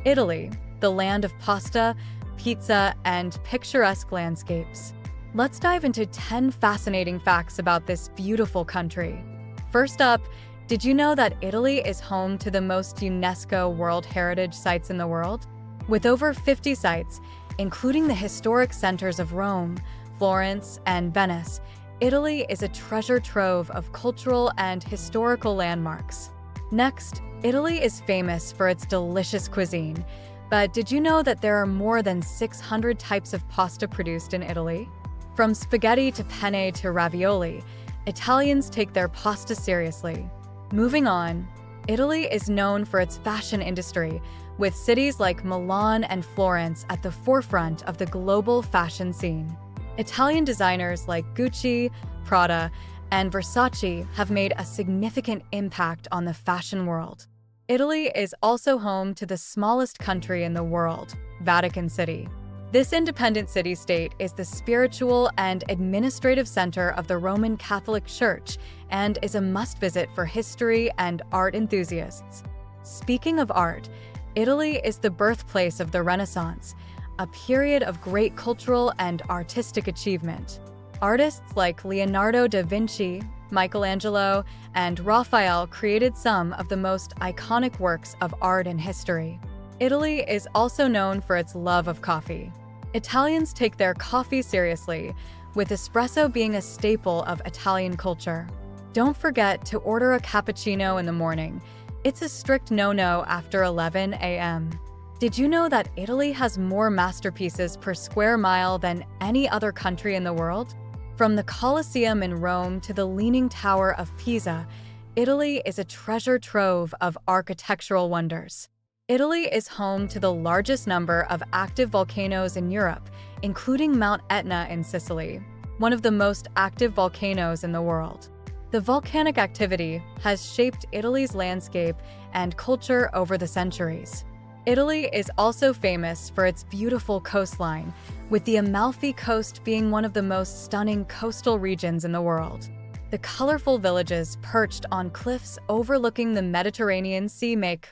Italy, the land of pasta, pizza, and picturesque landscapes. Let's dive into 10 fascinating facts about this beautiful country. First up, did you know that Italy is home to the most UNESCO World Heritage Sites in the world? With over 50 sites, including the historic centers of Rome, Florence, and Venice, Italy is a treasure trove of cultural and historical landmarks. Next, Italy is famous for its delicious cuisine. But did you know that there are more than 600 types of pasta produced in Italy? From spaghetti to penne to ravioli, Italians take their pasta seriously. Moving on, Italy is known for its fashion industry, with cities like Milan and Florence at the forefront of the global fashion scene. Italian designers like Gucci, Prada, and Versace have made a significant impact on the fashion world. Italy is also home to the smallest country in the world, Vatican City. This independent city-state is the spiritual and administrative center of the Roman Catholic Church and is a must-visit for history and art enthusiasts. Speaking of art, Italy is the birthplace of the Renaissance, a period of great cultural and artistic achievement. Artists like Leonardo da Vinci, Michelangelo, and Raphael created some of the most iconic works of art in history. Italy is also known for its love of coffee. Italians take their coffee seriously, with espresso being a staple of Italian culture. Don't forget to order a cappuccino in the morning. It's a strict no-no after 11 a.m. Did you know that Italy has more masterpieces per square mile than any other country in the world? From the Colosseum in Rome to the Leaning Tower of Pisa, Italy is a treasure trove of architectural wonders. Italy is home to the largest number of active volcanoes in Europe, including Mount Etna in Sicily, one of the most active volcanoes in the world. The volcanic activity has shaped Italy's landscape and culture over the centuries. Italy is also famous for its beautiful coastline, with the Amalfi Coast being one of the most stunning coastal regions in the world. The colorful villages perched on cliffs overlooking the Mediterranean Sea make